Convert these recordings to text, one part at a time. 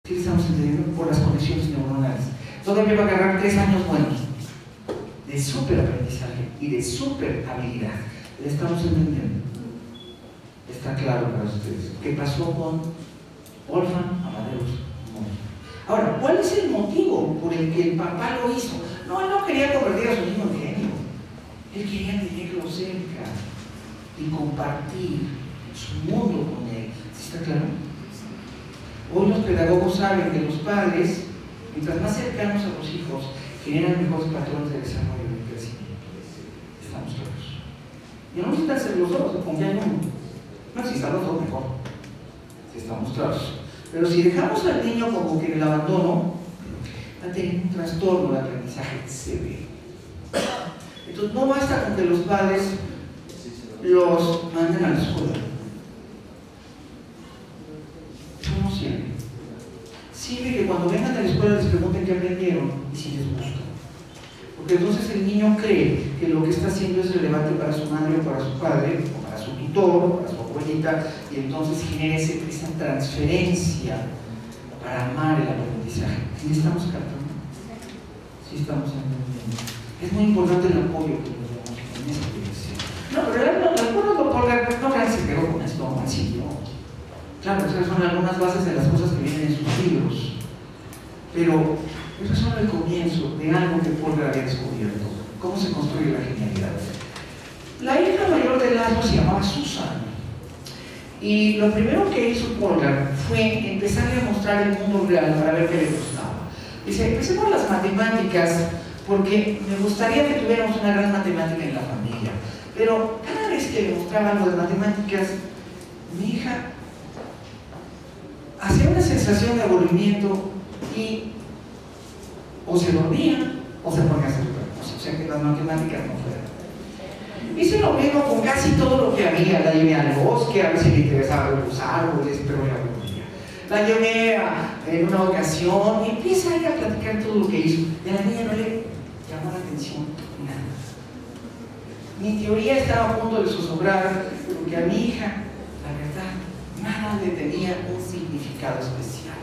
¿Sí le estamos entendiendo? Por las conexiones neuronales. Todavía va a agarrar 3 años buenos de súper aprendizaje y de súper habilidad. ¿Le estamos entendiendo? Está claro para ustedes. ¿Qué pasó con Wolfgang Amadeus Mozart? Ahora, ¿cuál es el motivo por el que el papá lo hizo? No, él no quería convertir a su hijo en genio. Él quería tenerlo cerca y compartir su mundo con él. ¿Sí está claro? Hoy los pedagogos saben que los padres, mientras más cercanos a los hijos, generan mejores patrones de desarrollo y de crecimiento. Estamos claros. Y no necesitan ser los dos, confía en uno. No, si están los dos, mejor. Si estamos claros. Pero si dejamos al niño como que en el abandono, va a tener un trastorno de aprendizaje severo. Entonces no basta con que los padres los manden a la escuela. Eso no sirve. Sirve que cuando vengan a la escuela les pregunten qué aprendieron y si les gusta. Porque entonces el niño cree que lo que está haciendo es relevante para su madre o para su padre, o para su tutor, o para su abuelita, y entonces genera esa transferencia para amar el aprendizaje. ¿Sí estamos captando? Sí estamos entendiendo. Es muy importante el apoyo que nos damos en esa dirección. No, pero recuerdo que no crean que se quedó con esto así, ¿no? Claro, esas son algunas bases de las cosas que vienen en sus libros, pero eso es solo el comienzo de algo que Polgar había descubierto. ¿Cómo se construye la genialidad? La hija mayor de Laszlo se llamaba Susan, y lo primero que hizo Polgar fue empezarle a mostrar el mundo real para ver qué le gustaba. Dice, empecé por las matemáticas porque me gustaría que tuviéramos una gran matemática en la familia, pero cada vez que le mostraba algo de matemáticas, mi hija hacía una sensación de aburrimiento y o se dormía o se ponía a hacer otra cosa, o sea que las matemáticas no fueran. Hice lo mismo con casi todo lo que había. La llevé al bosque a ver si le interesaba los árboles, pero me aburría. La llevé en una ocasión y empieza a ir a platicar todo lo que hizo. Y a la niña no le llamó la atención nada. Mi teoría estaba a punto de zozobrar porque a mi hija, la verdad, nada le tenía un significado especial.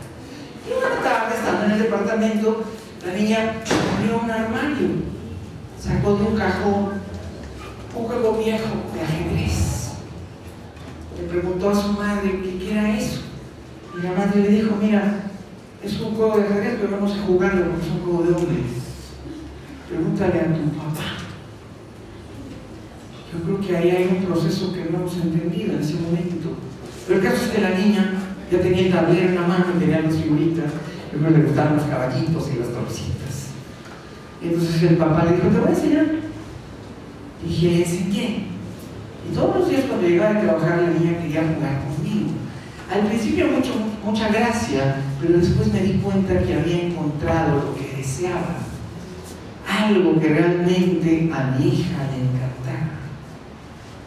Y una tarde, estando en el departamento, la niña abrió un armario, sacó de un cajón un juego viejo de ajedrez. Le preguntó a su madre qué era eso. Y la madre le dijo, mira, es un juego de ajedrez, pero no sé jugarlo porque es un juego de hombres. Pregúntale a tu papá. Yo creo que ahí hay un proceso que no hemos entendido en ese momento. Pero el caso es que la niña ya tenía el tablero en la mano y tenía las figuritas. Yo creo que le gustaban los caballitos y las torcitas. Y entonces el papá le dijo, te voy a enseñar. Y dije, le enseñé. Y todos los días cuando llegaba a trabajar la niña quería jugar conmigo. Al principio mucha gracia, pero después me di cuenta que había encontrado lo que deseaba. Algo que realmente a mi hija le encantaba.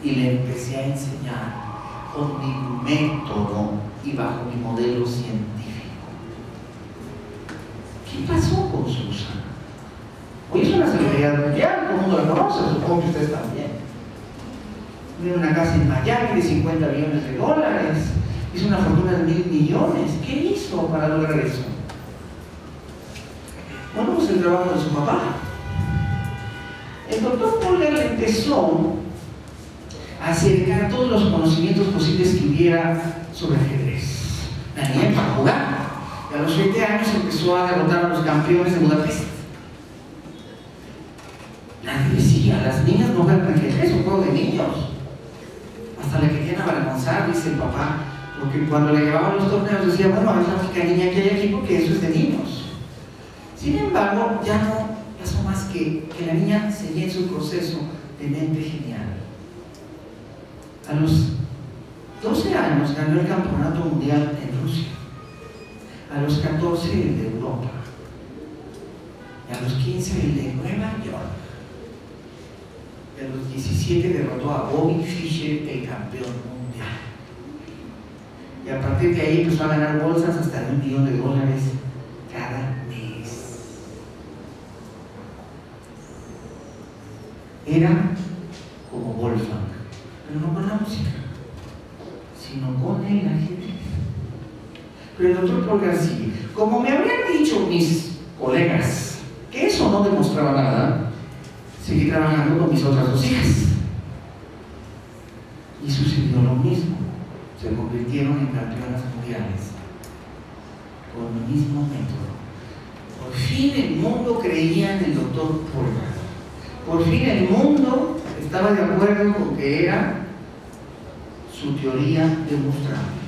Y le empecé a enseñar con mi método y bajo mi modelo científico. ¿Qué pasó con Susan? Hoy es una celebridad mundial, todo el mundo la conoce, supongo que ustedes también. Tiene una casa en Miami de $50 millones, hizo una fortuna de $1.000 millones. ¿Qué hizo para lograr eso? Bueno, pues el trabajo de su papá. El doctor Polgar le empezó a acercar todos los conocimientos posibles que hubiera sobre ajedrez. La niña para jugar. Y a los 20 años empezó a derrotar a los campeones de Budapest. Nadie decía, las niñas no juegan ajedrez, es un juego de niños. Hasta le querían avergonzar, dice el papá, porque cuando le llevaban los torneos decía, bueno, es la única niña que hay aquí porque eso es de niños. Sin embargo, ya no pasó más que la niña seguía en su proceso de mente genial. A los 12 años ganó el campeonato mundial en Rusia, a los 14 el de Europa, y a los 15 el de Nueva York. A los 17 derrotó a Bobby Fischer, el campeón mundial. Y a partir de ahí empezó a ganar bolsas hasta de $1 millón cada mes. Era como Wolfgang, pero no con la música, sino con el ajedrez. Pero el doctor Polgar sigue. Como me habrían dicho mis colegas que eso no demostraba nada, seguí trabajando con mis otras dos hijas. Y sucedió lo mismo. Se convirtieron en campeonas mundiales con el mismo método. Por fin el mundo creía en el doctor Polgar. Por fin el mundo estaba de acuerdo con que era su teoría demostrable.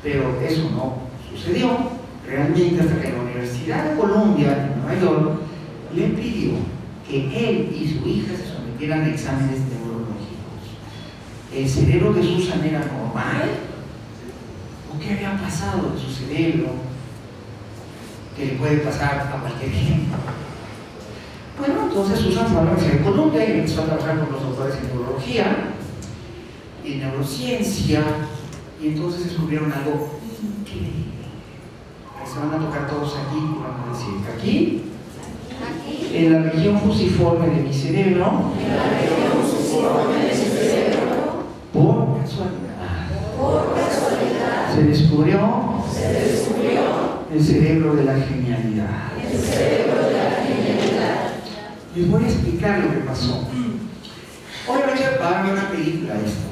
Pero eso no sucedió realmente hasta que la Universidad de Columbia en Nueva York le pidió que él y su hija se sometieran a exámenes neurológicos. ¿El cerebro de Susan era normal? ¿O qué había pasado en su cerebro que le puede pasar a cualquier gente? Bueno, entonces Susan fue a la Universidad de Columbia y empezó a trabajar con los doctores en neurología y neurociencia, y entonces descubrieron algo increíble. Se van a tocar todos aquí y van a decir que aquí, en la región fusiforme de mi cerebro, por casualidad, se descubrió el cerebro de la genialidad. Les voy a explicar lo que pasó. Obviamente va a haber una película esto,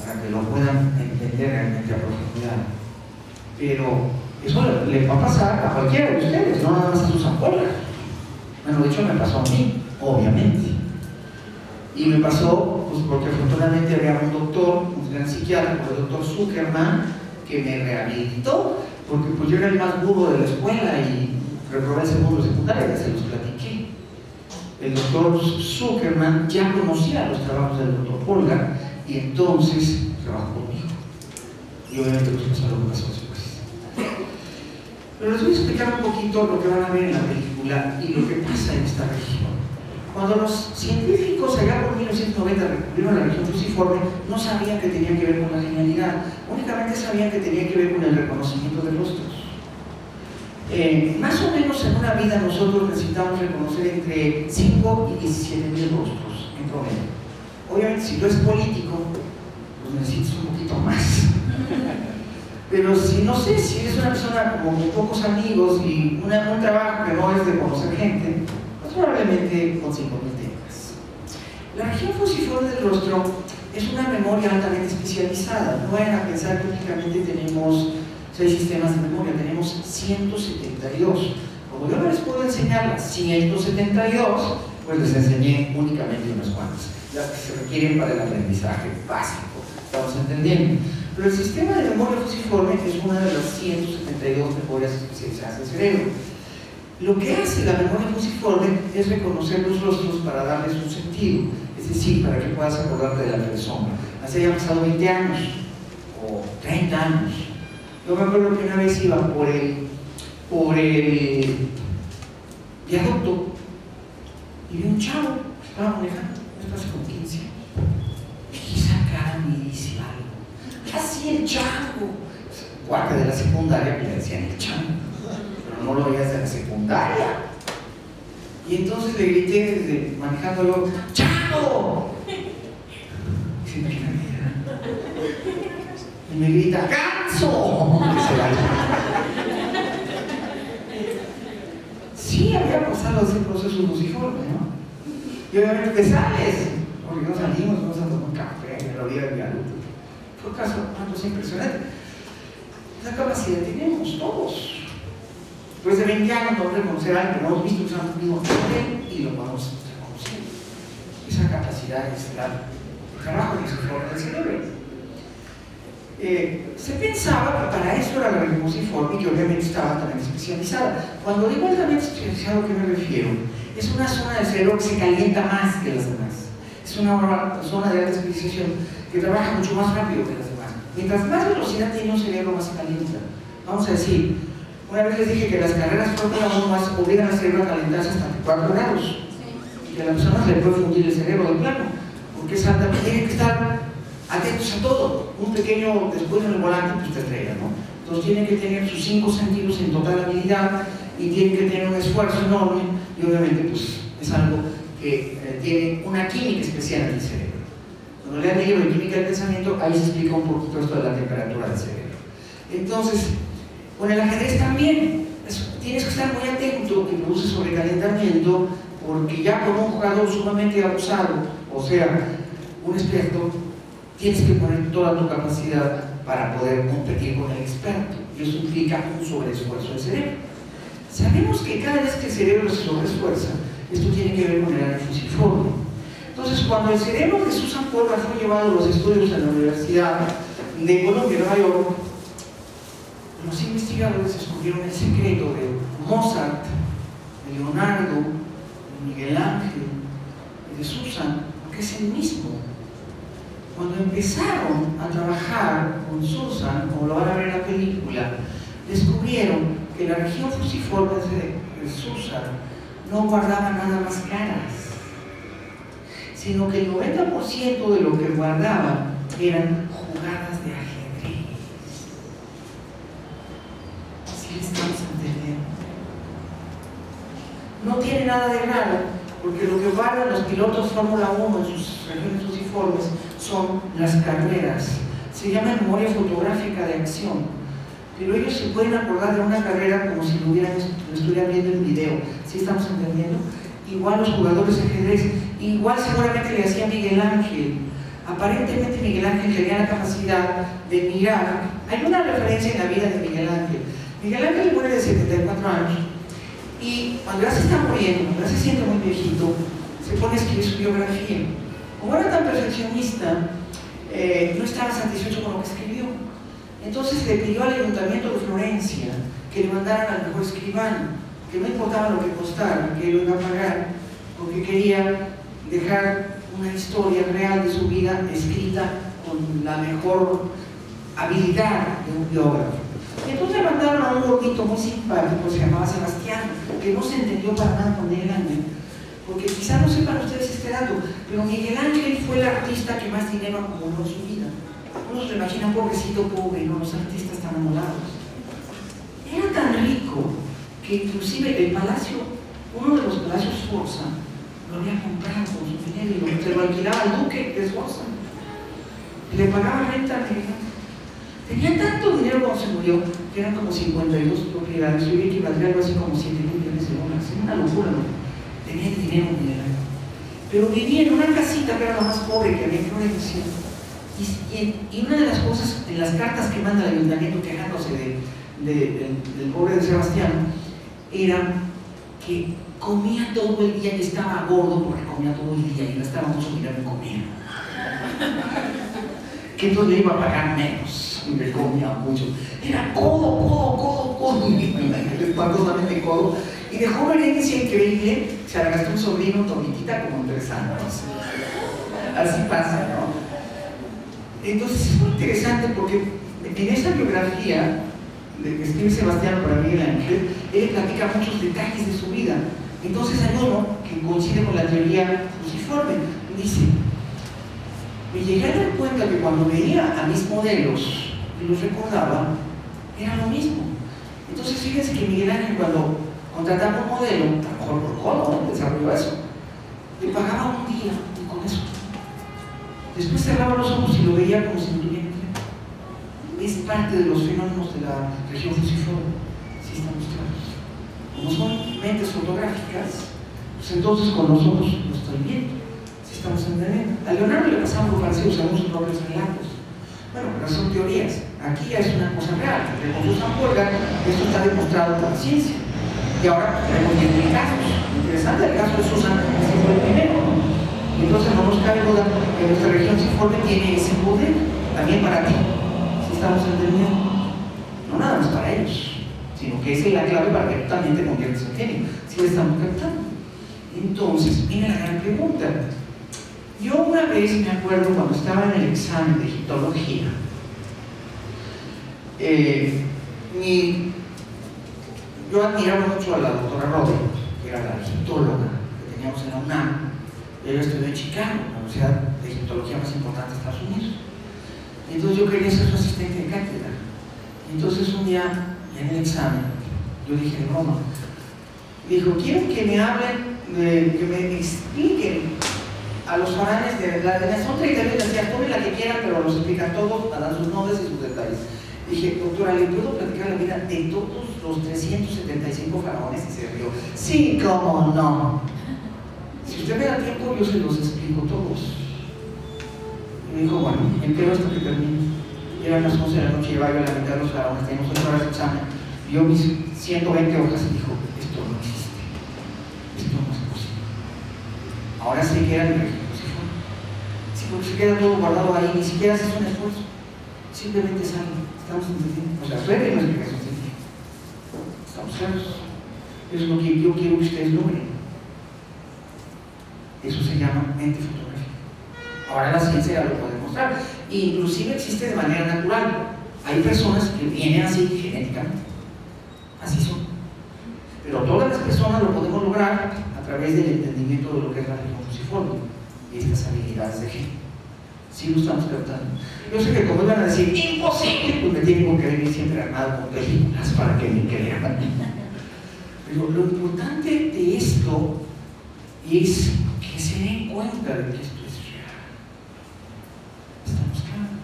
para que lo puedan entender realmente a profundidad. Pero eso le va a pasar a cualquiera de ustedes, no nada más a Susan Polgar. Bueno, de hecho me pasó a mí, obviamente. Y me pasó, pues porque afortunadamente había un doctor, un gran psiquiatra, como el doctor Zuckerman, que me rehabilitó, porque pues yo era el más burro de la escuela y reprobé el segundo de secundaria, ya se los platiqué. El doctor Zuckerman ya conocía los trabajos del doctor Polgar y entonces trabajó conmigo. Y obviamente pues pasó lo que pasó después. Pero les voy a explicar un poquito lo que van a ver en la película y lo que pasa en esta región. Cuando los científicos allá por 1990 descubrieron la región fusiforme, no sabían que tenía que ver con la genialidad, únicamente sabían que tenía que ver con el reconocimiento de rostros. Más o menos en una vida nosotros necesitamos reconocer entre 5 y 17 mil rostros en promedio. Obviamente si tú eres político, pues necesitas un poquito más. Pero si no sé, si eres una persona como con pocos amigos y un trabajo que no es de conocer gente, pues probablemente con 5.000 temas. La región fusiforme del rostro es una memoria altamente especializada. No vayan a pensar que únicamente tenemos 6 sistemas de memoria, tenemos 172. Como yo no les puedo enseñar las 172, pues les enseñé únicamente unas cuantas, las que se requieren para el aprendizaje básico. ¿Estamos entendiendo? Pero el sistema de memoria fusiforme es una de las 172 memorias especializadas del cerebro. Lo que hace la memoria fusiforme es reconocer los rostros para darles un sentido, es decir, para que puedas acordarte de la persona. Así haya pasado 20 años o 30 años. Yo me acuerdo que una vez iba por el viaducto y vi un chavo que estaba manejando, esto hace como 15 años. Y esa cara me dice algo. Así el chango. Cuarta de la secundaria que le decían el chango, pero no lo veías de la secundaria. Y entonces le grité desde manejándolo: ¡Chango! Y se me queda mirando. Y me grita: ¡Ganso! Sí, había pasado ese proceso fusiforme, ¿no? Y obviamente te sales, porque no salimos, vamos a tomar café en la orilla del viaducto. Fue un caso, una cosa impresionante. Esa capacidad tenemos todos. Después de 20 años vamos a reconocer algo que no hemos visto usando el mismo papel y lo vamos reconociendo. Esa capacidad es el trabajo que se forma en el cerebro. Se pensaba que para eso era la región fusiforme y que obviamente estaba también especializada. Cuando digo altamente especializado, ¿a qué me refiero? Es una zona del cerebro que se calienta más que las demás. Es una zona de alta especialización que trabaja mucho más rápido que las demás. Mientras más velocidad tiene un cerebro, más se calienta. Vamos a decir, una vez les dije que las carreras Fórmula 1 más obligan al cerebro a calentarse hasta 4 grados. Y a la persona se le puede fundir el cerebro de plano, porque es altamente, tienen que estar atentos a todo. Un pequeño después en el volante, pues te estrella, ¿no? Entonces tienen que tener sus 5 sentidos en total habilidad y tienen que tener un esfuerzo enorme y obviamente pues es algo que tiene una química especial en el cerebro. Cuando lean el libro de química del pensamiento, ahí se explica un poquito esto de la temperatura del cerebro. Entonces, con el ajedrez también, produce sobrecalentamiento, porque ya con un jugador sumamente abusado, o sea, un experto, tienes que poner toda tu capacidad para poder competir con el experto, y eso implica un sobreesfuerzo del cerebro. Sabemos que cada vez que el cerebro se sobreesfuerza, esto tiene que ver con el área fusiforme. Entonces, cuando el cerebro de Susan Forman fue llevado a los estudios en la Universidad de Columbia, Nueva York, los investigadores descubrieron el secreto de Mozart, de Leonardo, de Miguel Ángel y de Susan, porque es el mismo. Cuando empezaron a trabajar con Susan, como lo van a ver en la película, descubrieron que la región fusiforme de Susan no guardaba nada más caras, sino que el 90% de lo que guardaba eran jugadas de ajedrez. ¿Sí estamos entendiendo? No tiene nada de raro, porque lo que guardan los pilotos Fórmula 1 en sus regiones fusiformes son las carreras. Se llama memoria fotográfica de acción, pero ellos se pueden acordar de una carrera como si lo estuvieran viendo en video. ¿Sí estamos entendiendo? Igual los jugadores de ajedrez, igual seguramente le hacía Miguel Ángel. Aparentemente Miguel Ángel tenía la capacidad de mirar. Hay una referencia en la vida de Miguel Ángel. Miguel Ángel muere de 74 años y cuando ya se está muriendo, cuando ya se siente muy viejito, se pone a escribir su biografía. Como era tan perfeccionista, no estaba satisfecho con lo que escribió. Entonces le pidió al ayuntamiento de Florencia que le mandaran al mejor escribano, que no importaba lo que costara, que él lo iba a pagar, porque quería dejar una historia real de su vida escrita con la mejor habilidad de un biógrafo. Entonces le mandaron a un gordito muy simpático, se llamaba Sebastián, que no se entendió para nada con Miguel Ángel, porque quizá no sepan ustedes este dato, pero Miguel Ángel fue el artista que más dinero acumuló en su vida. Uno se lo imagina pobrecito, pobre, ¿no? Los artistas tan amolados. Era tan rico que inclusive el palacio, uno de los palacios Sforza, lo había comprado con su dinero y se lo alquilaba al duque de Sforza. Le pagaba renta a Miguel Ángel. Tenía tanto dinero cuando se murió, que eran como 52 propiedades, y hoy equivaldría algo así como 7 millones de dólares. Era una locura, ¿no? Tenía el dinero Miguel Ángel. Pero vivía en una casita que era la más pobre que había en Florencia. Y una de las cosas, en las cartas que manda el ayuntamiento quejándose del pobre de Sebastián, era que comía todo el día y estaba gordo porque comía todo el día y gastaba mucho dinero en comida. Que entonces le iba a pagar menos y le comía mucho. Era codo, espantosamente codo. Y dejó una herencia increíble, se la gastó un sobrino, Tomitita, como en 3 años. Así pasa, ¿no? Entonces es muy interesante porque en esa biografía de que escribe Sebastián para Miguel Ángel, él platica muchos detalles de su vida. Entonces hay uno que coincide con la teoría fusiforme. Dice, me llegué a dar cuenta que cuando veía a mis modelos y los recordaba, era lo mismo. Entonces fíjense que Miguel Ángel, cuando contrataba un modelo, a lo mejor por codo, ¿no? Desarrolló eso, le pagaba un día y con eso. Después cerraba los ojos y lo veía como si no tuviera tiempo. Es parte de los fenómenos de la región fusiforme, si estamos claros. Como son mentes fotográficas, pues entonces con los ojos lo estoy viendo, si estamos entendiendo. A Leonardo le pasaba algo parecido según sus propios relatos. Bueno, pero son teorías. Aquí ya es una cosa real, porque con Susan Forman esto está demostrado por la ciencia. Y ahora tenemos 10.000 casos. Interesante, el caso de Susan este fue el primero, ¿no? Y entonces no nos cabe duda que nuestra región fusiforme tiene ese poder también para ti, si estamos entendiendo. No nada más para ellos, sino que esa es la clave para que tú también te conviertas en genio, si lo estamos captando. Entonces, viene la gran pregunta. Yo una vez me acuerdo cuando estaba en el examen de egiptología, yo admiraba mucho a la doctora Rodríguez, que era la egiptóloga que teníamos en la UNAM. Ella estudió en Chicago, la universidad de egiptología más importante de Estados Unidos. Y entonces yo quería ser su asistente de cátedra. Y entonces un día, en el examen, yo dije de broma, dijo, quiero que me hablen, que me expliquen a los faranes de la son 30 años, decía, tomen la que quieran, pero los explican todos, dan sus nombres y sus detalles. Dije, doctora, ¿le puedo platicar la vida de todos los 375 faraones? Y se rió. Sí, cómo no. Si usted me da tiempo, yo se los explico todos. Y me dijo, bueno, espero hasta que termine. Eran las 11 de la noche, llevaba yo a la mitad de los varones, teníamos 8 horas de examen. Vio mis 120 hojas y dijo, esto no existe. Esto no es posible. Ahora sí que era mi ejecución. Sí, porque se queda todo guardado ahí, ni siquiera haces un esfuerzo. Simplemente sale. Estamos entendiendo. O sea, suele una explicación científica. Estamos claros. Eso es lo que yo quiero que ustedes logren. Eso se llama mente fotográfica. Ahora la ciencia ya lo puede mostrar. Inclusive existe de manera natural. Hay personas que vienen así genéticamente. Así son. Pero todas las personas lo podemos lograr a través del entendimiento de lo que es la región fusiforme y estas habilidades de gen. Sí lo estamos tratando. Yo sé que como iban a decir imposible, pues me tengo que venir siempre armado con películas para que me crean. Pero lo importante de esto es que se den cuenta de que esto es real. Estamos claros.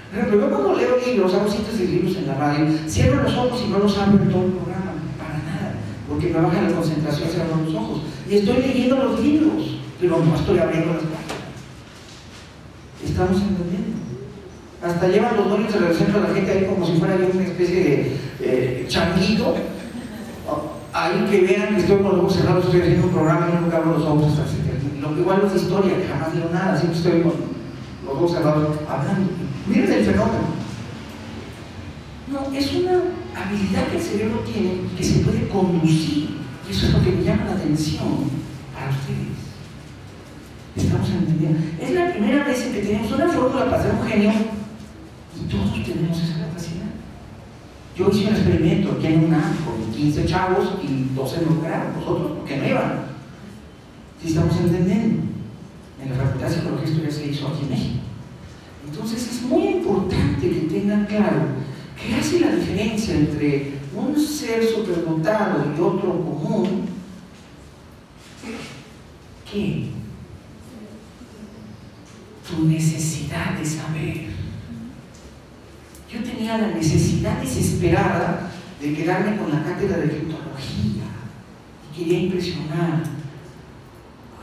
Por ejemplo, yo cuando leo libros, hago citas de libros en la radio, cierro los ojos y no los abro en todo el programa, para nada, porque me baja la concentración, cierro los ojos. Y estoy leyendo los libros, pero no estoy abriendo las páginas. Estamos entendiendo. Hasta llevan los dueños del centro a la gente ahí como si fuera yo una especie de changuito. Ahí que vean que estoy con los ojos cerrados, estoy haciendo un programa y nunca abro los ojos hasta que se termine. Lo que igual es de historia, que jamás digo nada, siempre estoy con los ojos cerrados hablando. Miren el fenómeno. No, es una habilidad que el cerebro tiene que se puede conducir. Y eso es lo que me llama la atención para ustedes. Estamos entendiendo. Es la primera vez en que tenemos una fórmula para ser un genio y todos tenemos esa capacidad. Yo hice un experimento aquí en UNAM con 15 chavos y 12 no lograron, vosotros porque no iban. Si estamos entendiendo, en la Facultad de Psicología esto ya se hizo aquí en México. Entonces es muy importante que tengan claro qué hace la diferencia entre un ser superdotado y otro común. ¿Qué? Tu necesidad de saber. Yo tenía la necesidad desesperada de quedarme con la cátedra de egiptología y quería impresionar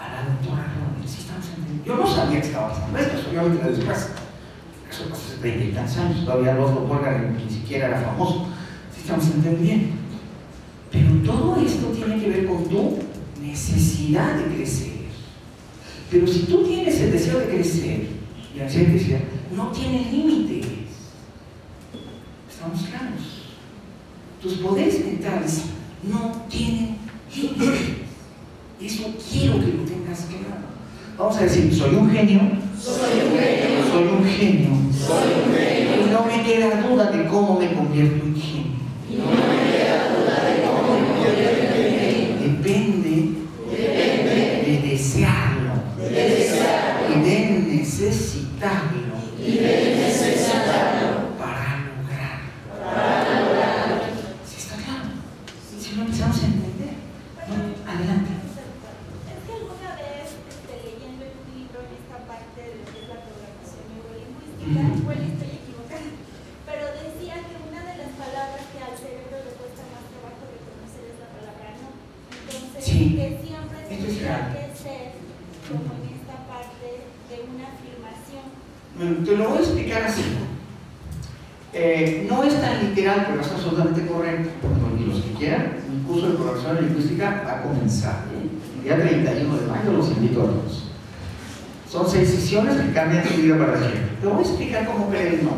a la doctora Rollins. ¿Sí estamos entendiendo? Yo no sabía que estaba pasando esto, obviamente después. Eso pasó hace 20 y tantos años, todavía el otro Polgar ni siquiera era famoso. ¿Sí estamos entendiendo? Pero todo esto tiene que ver con tu necesidad de crecer. Pero si tú tienes el deseo de crecer, y la necesidad de crecer no tiene límites. ¿Estamos claros? Tus poderes mentales no tienen límites. Eso quiero que lo tengas claro. Vamos a decir, soy un genio. Soy un genio. Soy un genio. Soy un genio. Y no me queda duda de cómo me convierto en genio. Y no me queda duda de cómo me convierto en genio. Depende de desearlo. Y de necesitarlo. Para lograr. ¿Sí está claro? Si lo empezamos a entender. ¿No? Adelante. Es que alguna vez leyendo en un libro en esta parte de lo que es la programación neurolingüística, igual estoy equivocada, pero decía que una de las palabras que al cerebro le cuesta más trabajo reconocer es la palabra no. Entonces, Sí. que siempre tendría que ser como en esta parte de una afirmación. Te lo voy a explicar así. No es tan literal, pero es absolutamente correcto. Bueno, y los que quieran, mi curso de programación lingüística va a comenzar. El día 31 de mayo los invito a todos. Son 6 sesiones que cambian tu vida para siempre. Te voy a explicar cómo crear el no.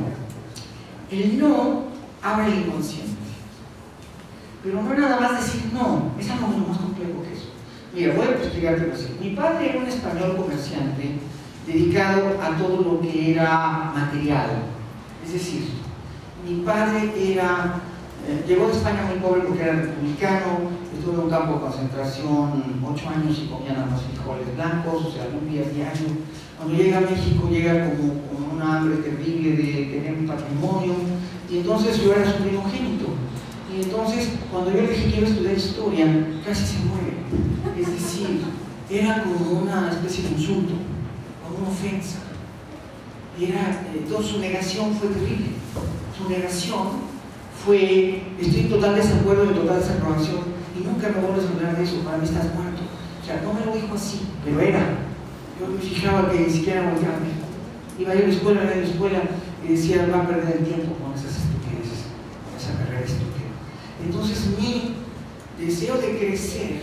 El no abre el inconsciente. Pero no es nada más decir no, es algo mucho más complejo que eso. Mira, voy a explicarte así. Mi padre era un español comerciante dedicado a todo lo que era material. Es decir, mi padre llegó de España muy pobre porque era republicano, estuvo en un campo de concentración 8 años y comía nada más frijoles blancos, o sea, un día diario. Cuando llega a México llega como con una hambre terrible de tener un patrimonio, y entonces yo era su primogénito. Y entonces, cuando yo le dije quiero estudiar historia, casi se muere. Es decir, era como una especie de insulto, como una ofensa. Entonces su negación fue terrible. Su negación fue, estoy en total desacuerdo, en total desaprobación, y nunca me vuelves a hablar de eso, para mí estás muerto. O sea, no me lo dijo así, pero era. Yo me fijaba que ni siquiera volteaba. Iba a ir a la escuela, y decía, va a perder el tiempo con esas estupideces, con esa carrera estúpida. Entonces mi deseo de crecer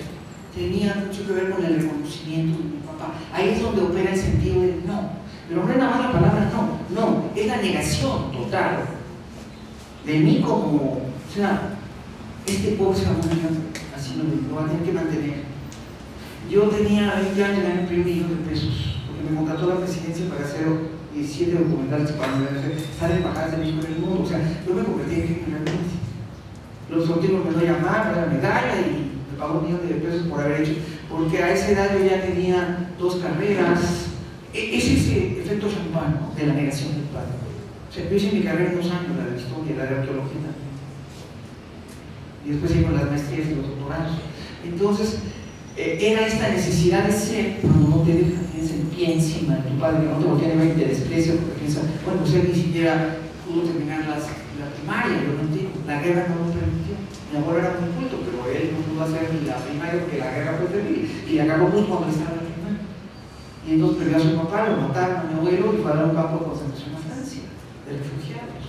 tenía mucho que ver con el reconocimiento de mi papá. Ahí es donde opera el sentido del no. Pero no es nada más la palabra no, es la negación total de mí como, o sea, este pobre Samuel, así lo va a tener que mantener. Yo tenía 20 años, gané el primer millón de pesos, porque me contrató la presidencia para hacer 17 documentales para estar embajadas de México en el mundo. O sea, yo me convertí en genio realmente. Los últimos me lo llamaron, la medalla, y me pagó 1 millón de pesos por haber hecho, porque a esa edad yo ya tenía 2 carreras. Es ese efecto champán, ¿no?, de la negación del padre. O sea, yo hice mi carrera en 2 años, la de historia, la de arqueología también. Y después hice las maestrías y los doctorados. Entonces, era esta necesidad de ser, cuando no te dejan, tienes el pie encima de tu padre, que no te voltea ni te desprecia, porque piensa, bueno, pues él ni siquiera pudo terminar la primaria, yo no entiendo, la guerra no lo permitió. Mi abuelo era muy culto, pero él no pudo hacer ni la primaria porque la guerra fue terrible, y acabó justo cuando estaba en la primaria. Y entonces perdió a su papá, lo mataron a mi abuelo y fue a dar un campo de concentración a Francia, de refugiados,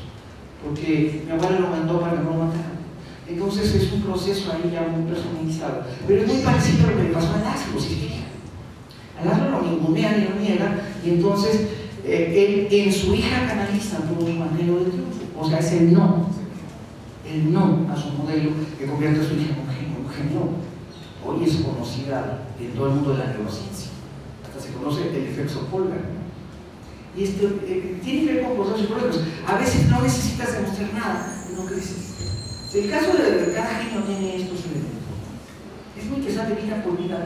porque mi abuelo lo mandó para que no lo mataran. Entonces es un proceso ahí ya muy personalizado. Pero es muy parecido a lo que le pasó a Lázaro, si se fijan. A Lázaro lo ningunean y lo niegan, y entonces él en su hija canaliza todo su anhelo de triunfo. O sea, es el no a su modelo que convierte a su hija en un genio. Hoy es conocida en todo el mundo de la neurociencia. Hasta se conoce el efecto Polgar. Y tiene que ver con procesos psicológicos. A veces no necesitas demostrar nada, no creces. El caso de cada genio tiene estos elementos. Es muy interesante, vida por vida.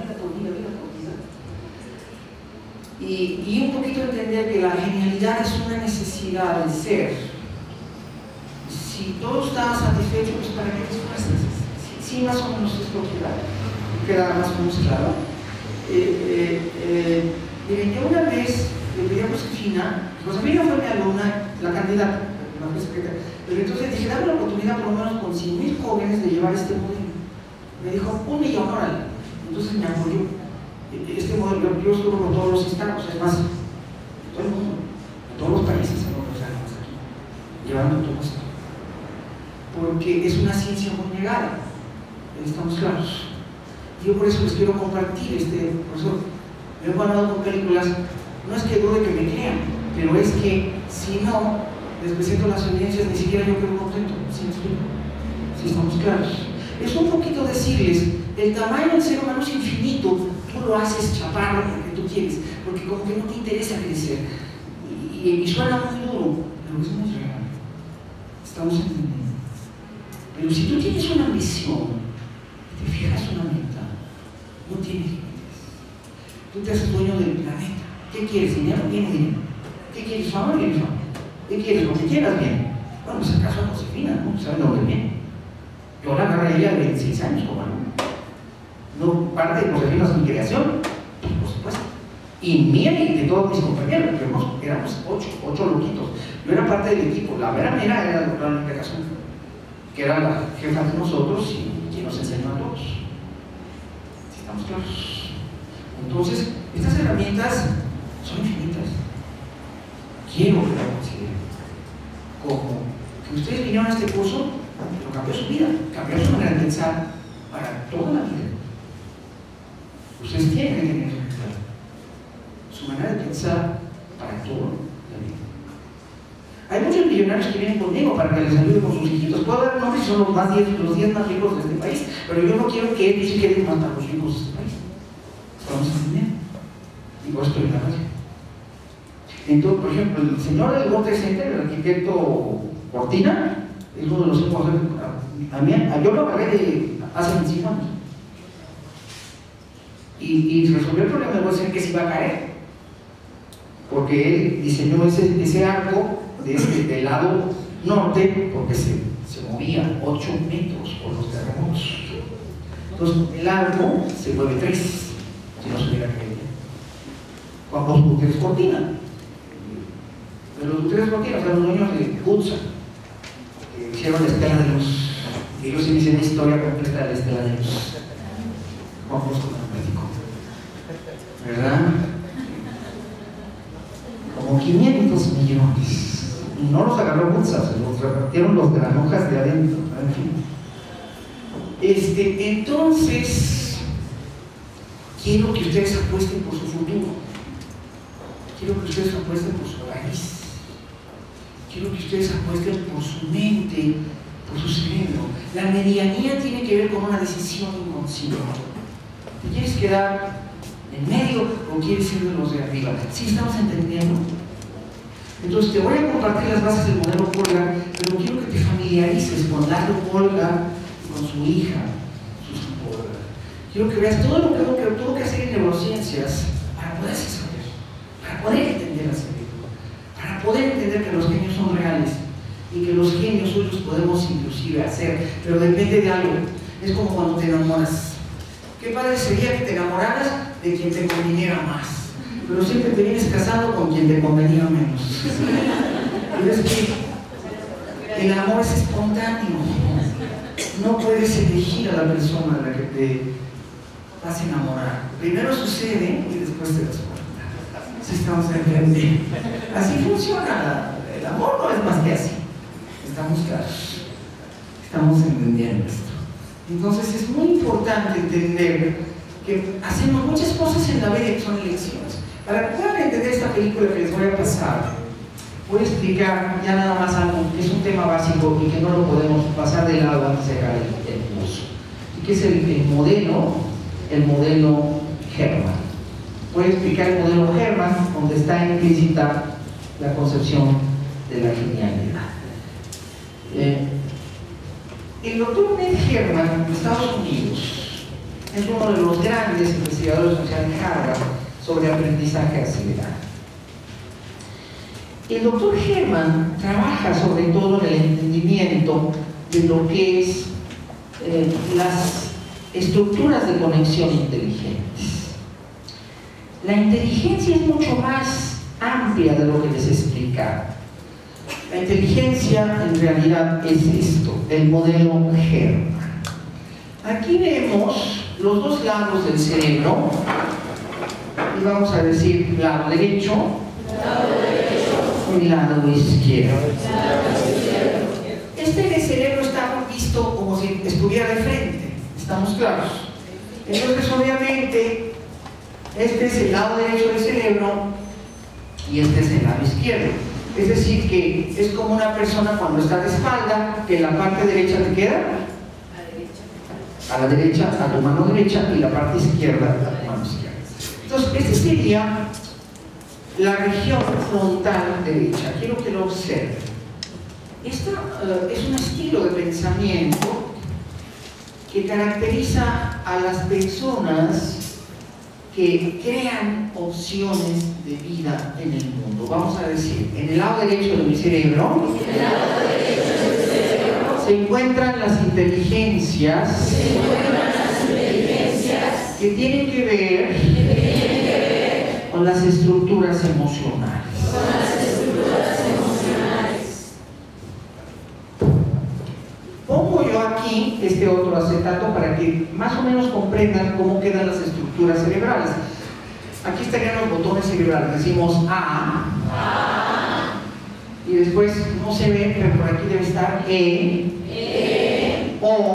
Y un poquito entender que la genialidad es una necesidad de ser. Si todo está satisfecho, pues ¿para qué te esfuerzas? Sí, más o menos es lo que queda más o menos claro. Miren, yo una vez le pedí a Josefina fue mi alumna, la candidata, la secretaria. Pero entonces dije, dame la oportunidad por lo menos con 100,000 jóvenes de llevar este modelo. Me dijo, 1 millón, órale. Entonces me apoyó. Este modelo, yo estuve con todos los estados, es más, todo el mundo, en todos los países, aquí, llevando todo esto. Porque es una ciencia muy negada, estamos claros. Yo por eso les quiero compartir profesor. Me he ganado con películas, no es que dude que me crean, pero es que si no, les presento las evidencias, ni siquiera yo quedo contento, ¿sí me explico? Si estamos claros. Es un poquito decirles, el tamaño del ser humano es infinito, tú lo haces chaparro porque tú quieres, porque como que no te interesa crecer. Y suena muy duro, pero es muy real. Estamos entendiendo. Pero si tú tienes una ambición, te fijas una meta, no tienes límites. Tú te haces dueño del planeta. ¿Qué quieres? ¿Dinero? Tienes dinero. ¿Qué quieres? Fama? Tienes fama. ¿Qué quieres? Lo que quieras, bien. Bueno, pues acaso a Josefina, ¿no? ¿Saben lo que bien? Yo la agarré a ella de 16 años como alumno. No parte de Josefina es mi creación, por supuesto. Y mía y de todos mis compañeros, porque éramos 8 loquitos. Yo era parte del equipo. La mera era la doctora Mónica Cazón, que era la jefa de nosotros y quien nos enseñó a todos. Si estamos claros. Entonces, estas herramientas son infinitas. Quiero que lo consideren. Como que ustedes vinieron a este curso, pero cambió su vida, cambió su manera de pensar para toda la vida. Ustedes tienen que tener eso claro. Su manera de pensar para toda la vida. Hay muchos millonarios que vienen conmigo para que les ayude con sus hijitos. Puedo dar nombres, son los 10 más ricos de este país, pero yo no quiero que él dice que él más para los ricos de este país. Estamos entendiendo. Y por esto estoy en la radio. Entonces, por ejemplo, el señor del World Trade Center, el arquitecto Cortina, es uno de los hijos de yo lo agarré hace 25 años. Y resolvió el problema, voy a decir que se iba a caer. Porque él diseñó ese arco del lado norte, porque se movía 8 metros por los terremotos. Entonces, el arco se mueve 3, si no se hubiera caído. Con los buques Cortina. Pero los buques Cortina, o sea, los dueños de Hudson, que hicieron la estela de los Ellos sí dicen historia completa de la Estela de Luz. Juan Bosco Médico. ¿Verdad? Como 500 millones. Y no los agarró bolsas, se los repartieron los granujas de adentro. En fin. Entonces, quiero que ustedes apuesten por su futuro. Quiero que ustedes apuesten por su raíz. Quiero que ustedes apuesten por su mente, por su cerebro. La medianía tiene que ver con una decisión inconsciente. ¿Te quieres quedar en medio o quieres ser de los de arriba? ¿Sí estamos entendiendo? Entonces te voy a compartir las bases del modelo Polgar, pero quiero que te familiarices con Lalo Polgar y con su hija, Susan Polgar. Quiero que veas todo lo que tuvo que hacer en neurociencias para poder saber, para poder entender el cerebro, para poder entender que los genios son reales y que los genios hoy los podemos inclusive hacer, pero depende de algo. Es como cuando te enamoras. Qué padre sería que te enamoraras de quien te conviniera más, pero siempre te vienes casando con quien te convenía menos. Pero es que el amor es espontáneo. No puedes elegir a la persona a la que te vas a enamorar. Primero sucede y después te das cuenta. Si estamos entendiendo. Así funciona. El amor no es más que así. Estamos claros. Estamos entendiendo esto. Entonces es muy importante entender que hacemos muchas cosas en la vida que son elecciones. Para que puedan entender esta película que les voy a pasar, voy a explicar ya nada más algo que es un tema básico y que no lo podemos pasar de lado antes de cerrar el curso. Y que es el modelo Hermann. Voy a explicar el modelo Hermann, donde está implícita la concepción de la genialidad. El doctor Ned Hermann de Estados Unidos es uno de los grandes investigadores sociales de Harvard sobre aprendizaje acelerado. El doctor Hermann trabaja sobre todo en el entendimiento de lo que es las estructuras de conexión inteligentes. La inteligencia es mucho más amplia de lo que les he explicado. La inteligencia en realidad es esto, el modelo Hermann. Aquí vemos los dos lados del cerebro y vamos a decir lado derecho y lado izquierdo. Este cerebro está visto como si estuviera de frente, ¿estamos claros? Entonces obviamente este es el lado derecho del cerebro y este es el lado izquierdo. Es decir, que es como una persona cuando está de espalda, que la parte derecha te queda a la derecha, a tu mano derecha, y la parte izquierda a tu mano izquierda. Entonces, esta sería la región frontal derecha. Quiero que lo observen. Esta es un estilo de pensamiento que caracteriza a las personas que crean opciones de vida en el mundo. Vamos a decir, en el lado derecho de mi cerebro se encuentran las inteligencias que tienen que ver con las estructuras emocionales. Pongo yo aquí este otro acetato para que más o menos comprendan cómo quedan las estructuras cerebrales. Aquí estarían los botones cerebrales. Decimos A, y después no se ve, pero por aquí debe estar E, O.